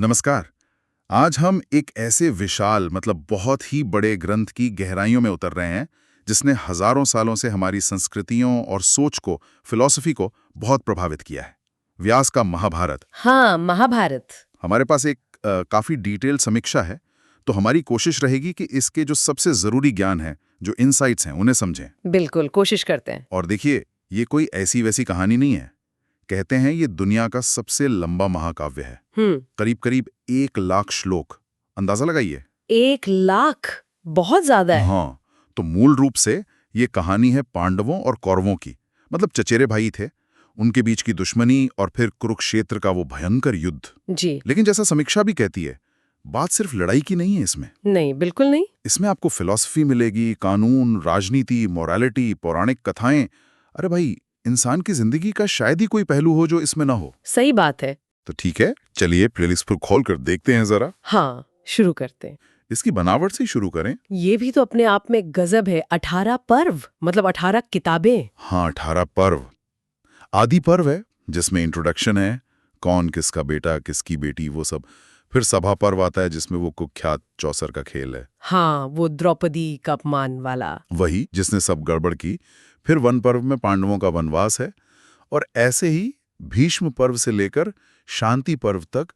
नमस्कार। आज हम एक ऐसे विशाल बहुत ही बड़े ग्रंथ की गहराइयों में उतर रहे हैं जिसने हजारों सालों से हमारी संस्कृतियों और सोच को, फिलॉसफी को बहुत प्रभावित किया है। व्यास का महाभारत। हाँ, महाभारत। हमारे पास एक काफी डिटेल समीक्षा है, तो हमारी कोशिश रहेगी कि इसके जो सबसे जरूरी ज्ञान है, जो इनसाइट्स हैं, उन्हें समझें। बिल्कुल, कोशिश करते हैं। और देखिए, ये कोई ऐसी वैसी कहानी नहीं है। कहते हैं ये दुनिया का सबसे लंबा महाकाव्य है। करीब करीब 1 लाख श्लोक। अंदाजा लगाइए। 1 लाख बहुत ज्यादा है। हाँ, तो मूल रूप से ये कहानी है पांडवों और कौरवों की। चचेरे भाई थे, उनके बीच की दुश्मनी और फिर कुरुक्षेत्र का वो भयंकर युद्ध। जी। लेकिन जैसा समीक्षा भी कहती है, बात सिर्फ लड़ाई की नहीं है इसमें। नहीं, बिल्कुल नहीं। इसमें आपको फिलॉसफी मिलेगी, कानून, राजनीति, मोरालिटी, पौराणिक कथाएं। अरे भाई, इंसान की जिंदगी का शायद ही कोई पहलू हो जो इसमें ना हो। सही बात है। तो ठीक है, चलिए प्लेलिस्ट पर खोल कर देखते हैं जरा। हाँ, शुरू करते हैं। इसकी बनावट से शुरू करें। ये भी तो अपने आप में गजब है। 18 पर्व, मतलब 18 किताबें। हाँ, 18 पर्व। आदि पर्व है जिसमें इंट्रोडक्शन है, कौन किसका बेटा, किसकी बेटी, वो सब। फिर सभा पर्व आता है जिसमें वो कुख्यात चौसर का खेल है। हाँ, वो द्रौपदी का अपमान वाला। वही जिसने सब गड़बड़ की। फिर वन पर्व में पांडवों का वनवास है। और ऐसे ही भीष्म पर्व से लेकर शांति पर्व तक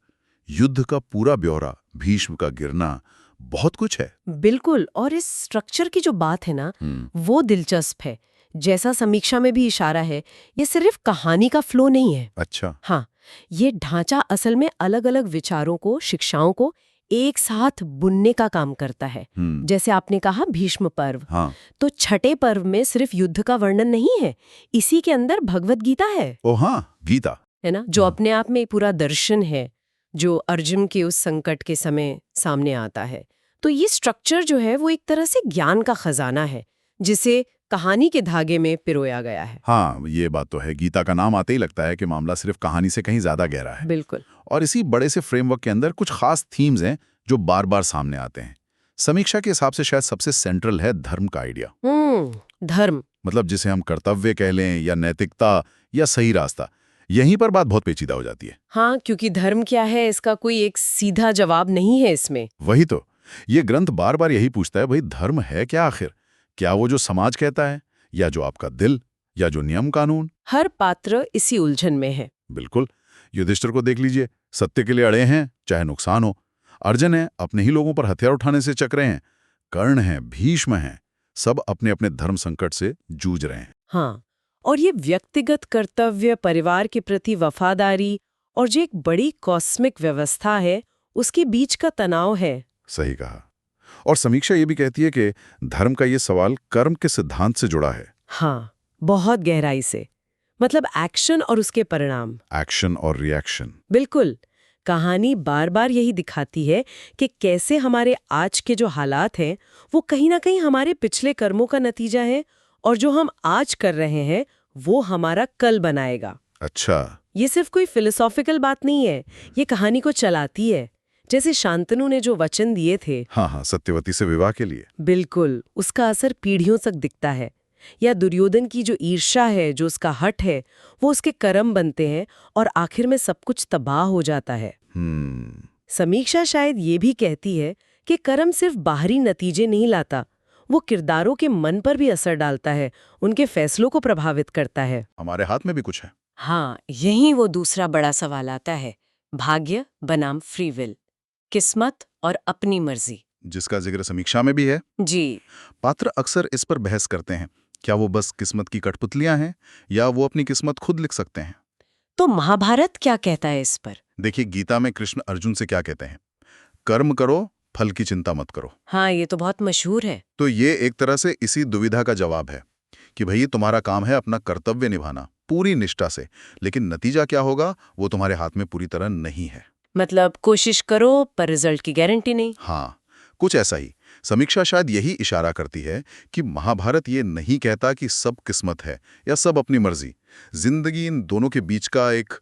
युद्ध का पूरा ब्यौरा, भीष्म का गिरना, बहुत कुछ है। बिल्कुल। और इस स्ट्रक्चर की जो बात है ना, वो दिलचस्प है। जैसा समीक्षा में भी इशारा है, ये सिर्फ कहानी का फ्लो नहीं है। अच्छा। हाँ, ये ढांचा असल में अलग अलग विचारों को, शिक्षाओं को एक साथ बुनने का काम करता है। जैसे आपने कहा भीष्म पर्व। हाँ। तो छठे पर्व में सिर्फ युद्ध का वर्णन नहीं है, इसी के अंदर भगवत गीता है। ओ हाँ, गीता है ना, जो अपने आप में पूरा दर्शन है, जो अर्जुन के उस संकट के समय सामने आता है। तो ये स्ट्रक्चर जो है वो एक तरह से ज्ञान का खजाना है, जिसे कहानी के धागे में पिरोया गया है। हाँ, ये बात तो है। गीता का नाम आते ही लगता है कि मामला सिर्फ कहानी से कहीं ज्यादा गहरा है। बिल्कुल। और इसी बड़े से फ्रेमवर्क के अंदर कुछ खास थीम्स हैं जो बार बार सामने आते हैं। समीक्षा के हिसाब से शायद सबसे सेंट्रल है धर्म का आइडिया। धर्म, जिसे हम कर्तव्य कह लें या नैतिकता या सही रास्ता। यहीं पर बात बहुत पेचीदा हो जाती है। हाँ, क्योंकि धर्म क्या है इसका कोई एक सीधा जवाब नहीं है इसमें। वही तो, ये ग्रंथ बार बार यही पूछता है, भाई धर्म है क्या आखिर? क्या वो जो समाज कहता है, या जो आपका दिल, या जो नियम कानून? हर पात्र इसी उलझन में है। बिल्कुल। युधिष्ठिर को देख लीजिए, सत्य के लिए अड़े हैं चाहे नुकसान हो। अर्जुन है, अपने ही लोगों पर हथियार उठाने से चक्रे हैं। कर्ण है, भीष्म है, सब अपने अपने धर्म संकट से जूझ रहे हैं। हाँ, और ये व्यक्तिगत कर्तव्य, परिवार के प्रति वफादारी और जो एक बड़ी कॉस्मिक व्यवस्था है, उसके बीच का तनाव है। सही कहा। और समीक्षा ये भी कहती है कि धर्म का ये सवाल कर्म के सिद्धांत से जुड़ा है। हाँ, बहुत गहराई से। मतलब एक्शन और उसके परिणाम। एक्शन और रिएक्शन। बिल्कुल। कहानी बार बार यही दिखाती है कि कैसे हमारे आज के जो हालात हैं, वो कहीं ना कहीं हमारे पिछले कर्मों का नतीजा है, और जो हम आज कर रहे हैं वो हमारा कल बनाएगा। अच्छा। ये सिर्फ कोई फिलोसॉफिकल बात नहीं है, ये कहानी को चलाती है। जैसे शांतनु ने जो वचन दिए थे, हाँ, सत्यवती से विवाह के लिए। बिल्कुल, उसका असर पीढ़ियों तक दिखता है। या दुर्योधन की जो ईर्ष्या है, जो उसका हठ है, वो उसके कर्म बनते हैं और आखिर में सब कुछ तबाह हो जाता है। समीक्षा शायद ये भी कहती है कि कर्म सिर्फ बाहरी नतीजे नहीं लाता, वो किरदारों के मन पर भी असर डालता है, उनके फैसलों को प्रभावित करता है। हमारे हाथ में भी कुछ है। हाँ, यही वो दूसरा बड़ा सवाल आता है, भाग्य बनाम फ्री विल, किस्मत और अपनी मर्जी, जिसका जिक्र समीक्षा में भी है। जी। पात्र अक्सर इस पर बहस करते हैं, क्या वो बस किस्मत की कठपुतलियां हैं या वो अपनी किस्मत खुद लिख सकते हैं? तो महाभारत क्या कहता है इस पर? देखिए, गीता में कृष्ण अर्जुन से क्या कहते हैं, कर्म करो, फल की चिंता मत करो। हाँ, ये तो बहुत मशहूर है। तो ये एक तरह से इसी दुविधा का जवाब है कि भाई तुम्हारा काम है अपना कर्तव्य निभाना पूरी निष्ठा से, लेकिन नतीजा क्या होगा वो तुम्हारे हाथ में पूरी तरह नहीं है। मतलब कोशिश करो पर रिजल्ट की गारंटी नहीं। हाँ, कुछ ऐसा ही। समीक्षा शायद यही इशारा करती है कि महाभारत ये नहीं कहता कि सब किस्मत है या सब अपनी मर्जी। जिंदगी इन दोनों के बीच का एक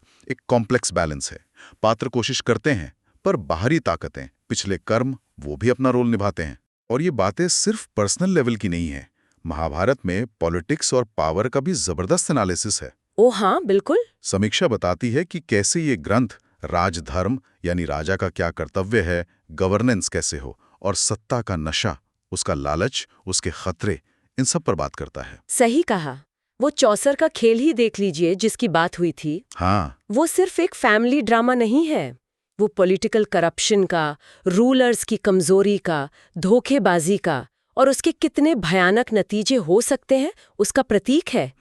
कॉम्प्लेक्स बैलेंस है। पात्र कोशिश करते हैं, पर बाहरी ताकतें, पिछले कर्म, वो भी अपना रोल निभाते हैं। और ये बातें सिर्फ पर्सनल लेवल की नहीं है। महाभारत में पॉलिटिक्स और पावर का भी जबरदस्त एनालिसिस है। ओ हाँ, बिल्कुल। समीक्षा बताती है कि कैसे ये ग्रंथ राजधर्म यानी राजा का क्या कर्तव्य है, गवर्नेंस कैसे हो, और सत्ता का नशा, उसका लालच, उसके खतरे, इन सब पर बात करता है। सही कहा। वो चौसर का खेल ही देख लीजिए जिसकी बात हुई थी। हाँ, वो सिर्फ एक फैमिली ड्रामा नहीं है, वो पॉलिटिकल करप्शन का, रूलर्स की कमजोरी का, धोखेबाजी का और उसके कितने भयानक नतीजे हो सकते हैं उसका प्रतीक है।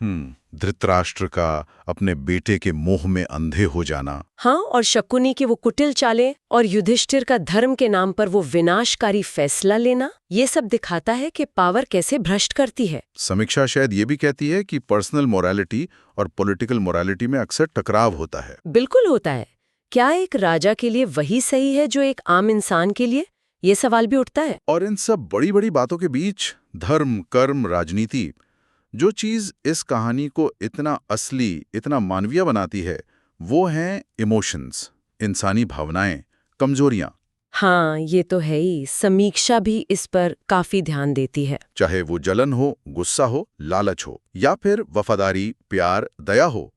धृतराष्ट्र का अपने बेटे के मोह में अंधे हो जाना। हाँ, और शकुनी की वो कुटिल चालें और युधिष्ठिर का धर्म के नाम पर वो विनाशकारी फैसला लेना, ये सब दिखाता है कि पावर कैसे भ्रष्ट करती है। समीक्षा शायद ये भी कहती है कि पर्सनल मोरालिटी और पॉलिटिकल मोरालिटी में अक्सर टकराव होता है। बिल्कुल होता है। क्या एक राजा के लिए वही सही है जो एक आम इंसान के लिए? ये सवाल भी उठता है। और इन सब बड़ी बड़ी बातों के बीच धर्म, कर्म, राजनीति, जो चीज इस कहानी को इतना असली, इतना मानवीय बनाती है, वो हैं इमोशंस, इंसानी भावनाएं, कमजोरियां। हाँ, ये तो है ही। समीक्षा भी इस पर काफी ध्यान देती है। चाहे वो जलन हो, गुस्सा हो, लालच हो, या फिर वफादारी, प्यार, दया हो,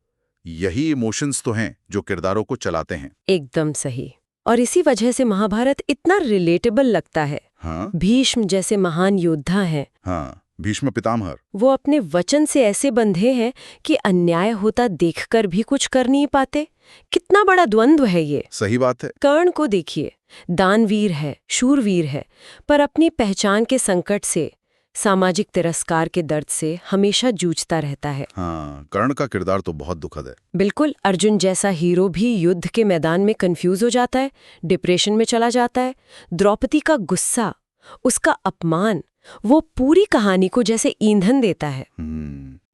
यही इमोशंस तो हैं जो किरदारों को चलाते हैं। एकदम सही। और इसी वजह से महाभारत इतना रिलेटेबल लगता है। हाँ भीष्म जैसे महान योद्धा हैं, हाँ, भीष्म पितामह। वो अपने वचन से ऐसे बंधे हैं कि अन्याय होता देखकर भी कुछ कर नहीं पाते। कितना बड़ा द्वंद्व है ये। सही बात है। कर्ण को देखिए, दानवीर है, शूरवीर है, पर अपनी पहचान के संकट से, सामाजिक तिरस्कार के दर्द से हमेशा जूझता रहता है। हाँ, कर्ण का किरदार तो बहुत दुखद है। बिल्कुल, अर्जुन जैसा हीरो भी युद्ध के मैदान में कंफ्यूज हो जाता है, डिप्रेशन में चला जाता है। द्रौपदी का गुस्सा, उसका अपमान, वो पूरी कहानी को जैसे ईंधन देता है।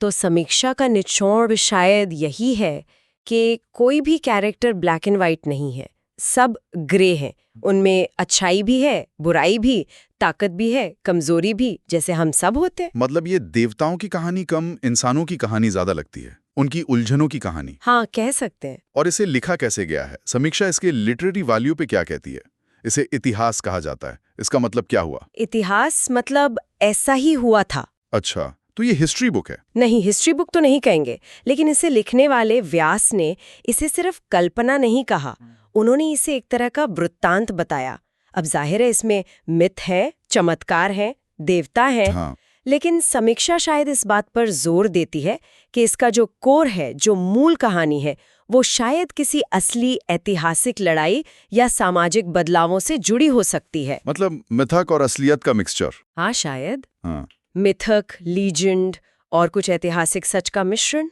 तो समीक्षा का निचोड़ शायद यही है कि कोई भी कैरेक्टर ब्लैक एंड व्हाइट नहीं है, सब ग्रे हैं। उनमें अच्छाई भी है, बुराई भी, ताकत भी है, कमजोरी भी, जैसे हम सब होते हैं। मतलब ये देवताओं की कहानी कम, इंसानों की कहानी ज्यादा लगती है, उनकी उलझनों की कहानी। हाँ, कह सकते हैं। और इसे लिखा कैसे गया है? समीक्षा इसके लिटरेरी वैल्यू पे क्या कहती है? इसे इतिहास कहा जाता है, इसका मतलब क्या हुआ? इतिहास मतलब ऐसा ही हुआ था। अच्छा, तो ये हिस्ट्री बुक है? नहीं, हिस्ट्री बुक तो नहीं कहेंगे, लेकिन इसे लिखने वाले व्यास ने इसे सिर्फ कल्पना नहीं कहा, उन्होंने इसे एक तरह का वृत्तांत बताया। अब जाहिर है इसमें मिथ है, चमत्कार है, देवता है। हाँ। लेकिन समीक्षा शायद इस बात पर जोर देती है कि इसका जो कोर है, जो मूल कहानी है, वो शायद किसी असली ऐतिहासिक लड़ाई या सामाजिक बदलावों से जुड़ी हो सकती है। मतलब मिथक और असलियत का मिक्सचर। हाँ, शायद हाँ। मिथक, लीजेंड और कुछ ऐतिहासिक सच का मिश्रण।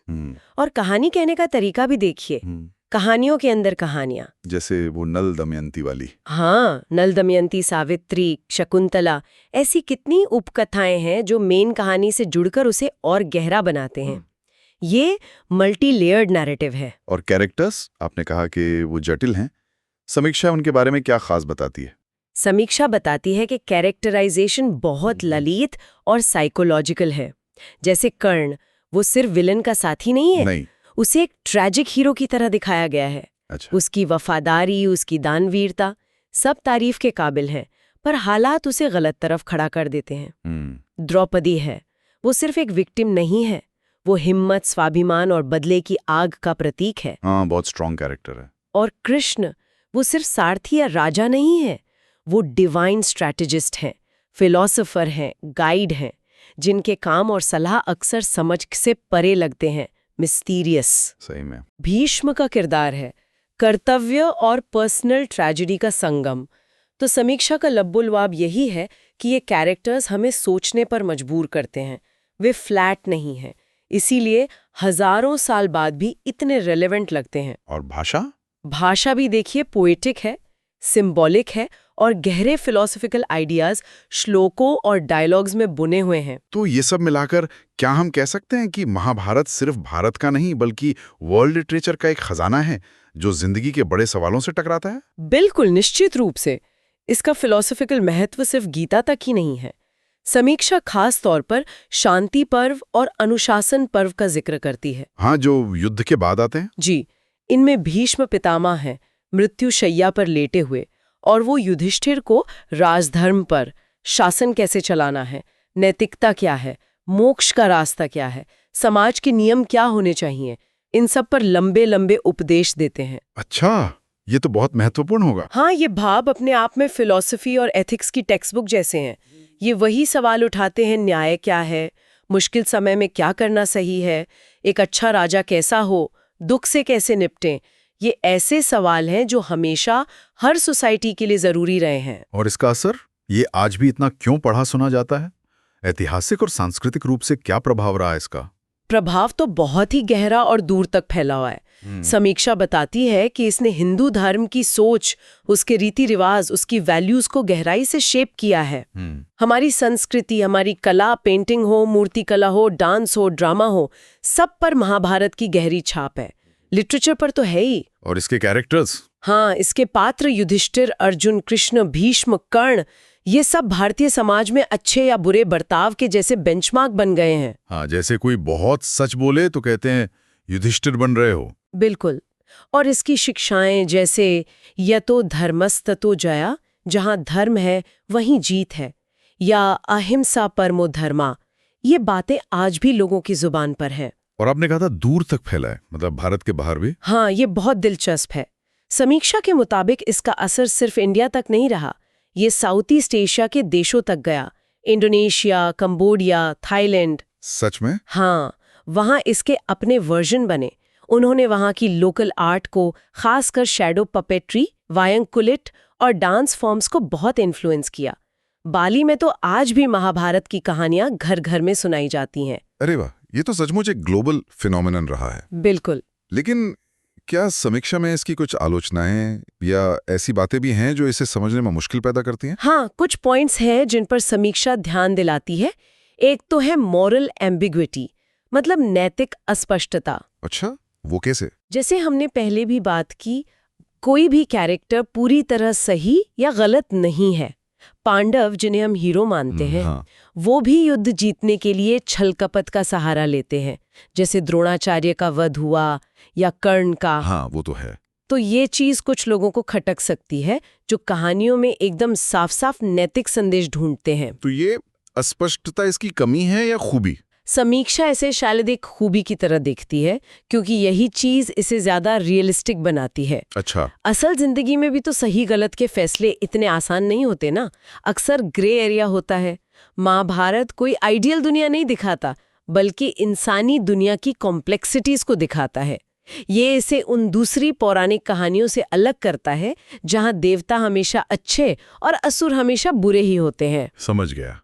और कहानी कहने का तरीका भी देखिए, कहानियों के अंदर कहानियां, जैसे वो नल दमयंती वाली। हाँ, नल दमयंती, सावित्री, शकुंतला, ऐसी कितनी उपकथाएं हैं जो मेन कहानी से जुड़कर उसे और गहरा बनाते हैं। ये मल्टी लेयर्ड नैरेटिव है। और कैरेक्टर्स, आपने कहा कि वो जटिल हैं, समीक्षा उनके बारे में क्या खास बताती है? समीक्षा बताती है कि कैरेक्टराइजेशन बहुत ललित और साइकोलॉजिकल है। जैसे कर्ण, वो सिर्फ विलन का साथी नहीं है, नहीं। उसे एक ट्रैजिक हीरो की तरह दिखाया गया है। अच्छा। उसकी वफादारी, उसकी दानवीरता, सब तारीफ के काबिल हैं, पर हालात उसे गलत तरफ खड़ा कर देते हैं। द्रौपदी है, वो सिर्फ एक विक्टिम नहीं है, वो हिम्मत, स्वाभिमान और बदले की आग का प्रतीक है। हाँ, बहुत स्ट्रॉन्ग कैरेक्टर है। और कृष्ण, वो सिर्फ सारथी या राजा नहीं है, वो डिवाइन स्ट्रैटेजिस्ट हैं, फिलॉसफर हैं, गाइड हैं, जिनके काम और सलाह अक्सर समझ से परे लगते हैं, मिस्टीरियस। सही में। भीष्म का किरदार है कर्तव्य और पर्सनल ट्रेजेडी का संगम। तो समीक्षा का लब्बुलवाब यही है कि ये कैरेक्टर्स हमें सोचने पर मजबूर करते हैं, वे फ्लैट नहीं हैं, इसीलिए हजारों साल बाद भी इतने रेलेवेंट लगते हैं। और भाषा भी देखिए, पोएटिक है, सिंबॉलिक है और गहरे फिलोसॉफिकल आइडियाज श्लोकों और डायलॉग्स में बुने हुए हैं। तो ये सब मिलाकर क्या हम कह सकते हैं कि महाभारत सिर्फ भारत का नहीं बल्कि वर्ल्ड लिटरेचर का एक खजाना है जो जिंदगी के बड़े सवालों से टकराता है? बिल्कुल, निश्चित रूप से। इसका फिलोसॉफिकल महत्व सिर्फ गीता तक ही नहीं है। समीक्षा खास तौर पर शांति पर्व और अनुशासन पर्व का जिक्र करती है। हाँ, जो युद्ध के बाद आते हैं। जी, इनमें भीष्म पितामह हैं, मृत्युशैया पर लेटे हुए, और वो युधिष्ठिर को राजधर्म पर, शासन कैसे चलाना है, नैतिकता क्या है, मोक्ष का रास्ता क्या है, समाज के नियम क्या होने चाहिए, इन सब पर लंबे लंबे उपदेश देते हैं। अच्छा, ये तो बहुत महत्वपूर्ण होगा। हाँ, ये भाव अपने आप में फिलॉसफी और एथिक्स की टेक्स्ट बुक जैसे हैं। ये वही सवाल उठाते हैं, न्याय क्या है, मुश्किल समय में क्या करना सही है, एक अच्छा राजा कैसा हो, दुख से कैसे निपटें। ये ऐसे सवाल हैं जो हमेशा हर सोसाइटी के लिए जरूरी रहे हैं। और इसका असर ये आज भी इतना क्यों पढ़ा सुना जाता है? ऐतिहासिक और सांस्कृतिक रूप से क्या प्रभाव रहा है इसका? प्रभाव तो बहुत ही गहरा और दूर तक फैला हुआ है। समीक्षा बताती है कि इसने हिंदू धर्म की सोच, उसके रीति रिवाज, उसकी वैल्यूज को गहराई से शेप किया है। हमारी संस्कृति, हमारी कला, पेंटिंग हो, मूर्ति कला हो, डांस हो, ड्रामा हो, सब पर महाभारत की गहरी छाप है। लिटरेचर पर तो है ही। और इसके कैरेक्टर्स? हाँ, इसके पात्र युधिष्ठिर, अर्जुन, कृष्ण, भीष्म, कर्ण, ये सब भारतीय समाज में अच्छे या बुरे बर्ताव के जैसे बेंचमार्क बन गए हैं। हाँ, जैसे कोई बहुत सच बोले तो कहते हैं युधिष्ठिर बन रहे हो। बिल्कुल। और इसकी शिक्षाएं जैसे यतो धर्मस्ततो जया, जहां धर्म है वहीं जीत है, या अहिंसा परमो धर्मा, ये बातें आज भी लोगों की जुबान पर हैं। और आपने कहा था दूर तक फैला है, मतलब भारत के बाहर भी? हाँ, ये बहुत दिलचस्प है। समीक्षा के मुताबिक इसका असर सिर्फ इंडिया तक नहीं रहा, ये साउथ ईस्ट एशिया के देशों तक गया। Indonesia, Cambodia, Thailand. सच में? हाँ, वहाँ इसके अपने वर्जन बने। उन्होंने वहाँ की लोकल आर्ट को, खासकर शैडो पपेट्री, वायंकुलिट और डांस फॉर्म्स को बहुत इन्फ्लुएंस किया। बाली में तो आज भी महाभारत की कहानियां घर घर में सुनाई जाती हैं। अरे वाह, ये तो सचमुच एक ग्लोबल फिनोमेनन रहा है। बिल्कुल। लेकिन क्या समीक्षा में इसकी कुछ आलोचनाएं या ऐसी बातें भी हैं जो इसे समझने में मुश्किल पैदा करती हैं? हाँ, कुछ पॉइंट्स हैं जिन पर समीक्षा ध्यान दिलाती है। एक तो है मॉरल एम्बिग्विटी, मतलब नैतिक अस्पष्टता। अच्छा, वो कैसे? जैसे हमने पहले भी बात की, कोई भी कैरेक्टर पूरी तरह सही या गलत नहीं है। पांडव, जिन्हें हम हीरो मानते हैं, हाँ। वो भी युद्ध जीतने के लिए छल कपट का सहारा लेते हैं, जैसे द्रोणाचार्य का वध हुआ या कर्ण का। हाँ, वो तो है। तो ये चीज कुछ लोगों को खटक सकती है, जो कहानियों में एकदम साफ साफ नैतिक संदेश ढूंढते हैं। तो ये अस्पष्टता इसकी कमी है या खूबी? समीक्षा इसे शायद एक खूबी की तरह देखती है, क्योंकि यही चीज इसे ज्यादा रियलिस्टिक बनाती है। अच्छा। असल जिंदगी में भी तो सही गलत के फैसले इतने आसान नहीं होते ना, अक्सर ग्रे एरिया होता है। महाभारत कोई आइडियल दुनिया नहीं दिखाता, बल्कि इंसानी दुनिया की कॉम्प्लेक्सिटीज को दिखाता है। ये इसे उन दूसरी पौराणिक कहानियों से अलग करता है, जहां देवता हमेशा अच्छे और असुर हमेशा बुरे ही होते हैं। समझ गया।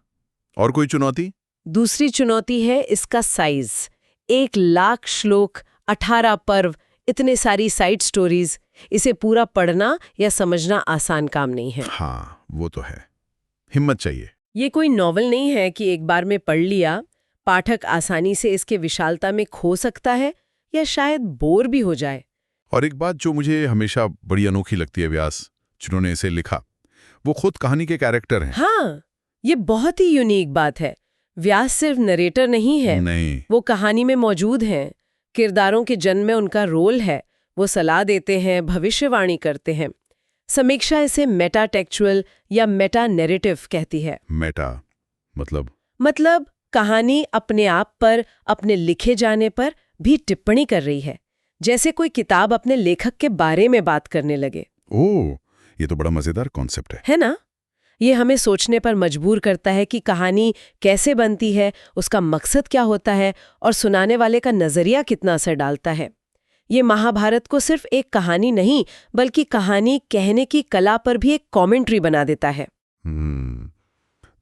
और कोई चुनौती? दूसरी चुनौती है इसका साइज। 1,00,000 श्लोक, 18 पर्व, इतने सारी साइड स्टोरीज, इसे पूरा पढ़ना या समझना आसान काम नहीं है। हाँ, वो तो है। हिम्मत चाहिए। ये कोई नॉवल नहीं है कि एक बार में पढ़ लिया। पाठक आसानी से इसके विशालता में खो सकता है या शायद बोर भी हो जाए। और एक बात जो मुझे हमेशा बड़ी अनोखी लगती है व्यास, जिन्होंने इसे लिखा, वो खुद कहानी के कैरेक्टर हैं। हाँ, ये बहुत ही यूनिक बात है। व्यास सिर्फ नरेटर नहीं है, नहीं। वो कहानी में मौजूद हैं। किरदारों के जन्म में उनका रोल है, वो सलाह देते हैं, भविष्यवाणी करते हैं। समीक्षा इसे मेटा टेक्चुअल या मेटा नैरेटिव कहती है। मेटा मतलब कहानी अपने आप पर, अपने लिखे जाने पर भी टिप्पणी कर रही है, जैसे कोई किताब अपने लेखक के बारे में बात करने लगे। ओह, ये तो बड़ा मजेदार कॉन्सेप्ट है ना? ये हमें सोचने पर मजबूर करता है कि कहानी कैसे बनती है, उसका मकसद क्या होता है और सुनाने वाले का नजरिया कितना असर डालता है। ये महाभारत को सिर्फ एक कहानी नहीं, बल्कि कहानी कहने की कला पर भी एक कमेंट्री बना देता है।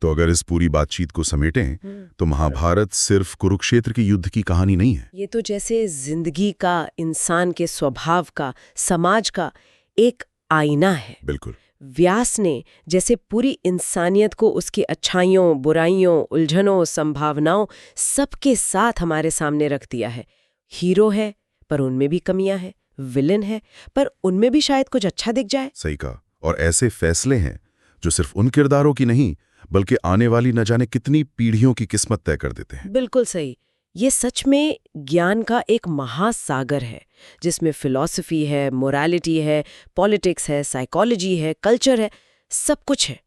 तो अगर इस पूरी बातचीत को समेटें, तो महाभारत सिर्फ कुरुक्षेत्र के युद्ध की कहानी नहीं है। ये तो जैसे जिंदगी का, इंसान के स्वभाव का, समाज का एक आईना है। बिल्कुल। व्यास ने जैसे पूरी इंसानियत को उसकी अच्छाइयों, बुराइयों, उलझनों, संभावनाओं सबके साथ हमारे सामने रख दिया है। हीरो है, पर उनमें भी कमियां हैं। विलन है, पर उनमें भी शायद कुछ अच्छा दिख जाए। सही कहा। और ऐसे फैसले हैं जो सिर्फ उन किरदारों की नहीं, बल्कि आने वाली न जाने कितनी पीढ़ियों की किस्मत तय कर देते हैं। बिल्कुल सही। ये सच में ज्ञान का एक महासागर है, जिसमें फिलॉसफी है, मोरालिटी है, पॉलिटिक्स है, साइकोलॉजी है, कल्चर है, सब कुछ है।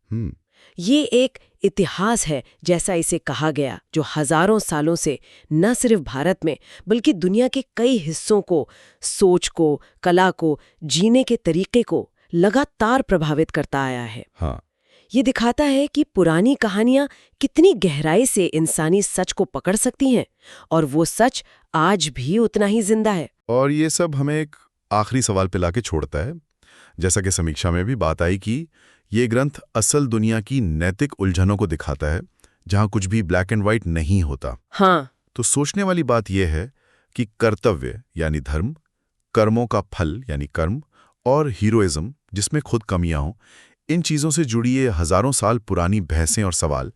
ये एक इतिहास है, जैसा इसे कहा गया, जो हजारों सालों से न सिर्फ भारत में बल्कि दुनिया के कई हिस्सों को, सोच को, कला को, जीने के तरीके को लगातार प्रभावित करता आया है। हाँ, ये दिखाता है कि पुरानी कहानियां कितनी गहराई से इंसानी सच को पकड़ सकती हैं और वो सच आज भी उतना ही जिंदा है। और ये सब हमें एक आखिरी सवाल पे लाके छोड़ता है। जैसा कि समीक्षा में भी बात आई कि ये ग्रंथ असल दुनिया की नैतिक उलझनों को दिखाता है, जहां कुछ भी ब्लैक एंड व्हाइट नहीं होता। हाँ, तो सोचने वाली बात यह है कि कर्तव्य यानी धर्म, कर्मों का फल यानी कर्म, और हीरोइज्म जिसमें खुद कमियां हों, इन चीज़ों से जुड़ी ये हजारों साल पुरानी बहसें और सवाल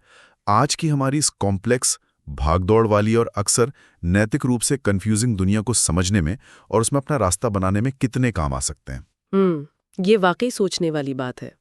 आज की हमारी इस कॉम्प्लेक्स, भागदौड़ वाली और अक्सर नैतिक रूप से कंफ्यूजिंग दुनिया को समझने में और उसमें अपना रास्ता बनाने में कितने काम आ सकते हैं। ये वाकई सोचने वाली बात है।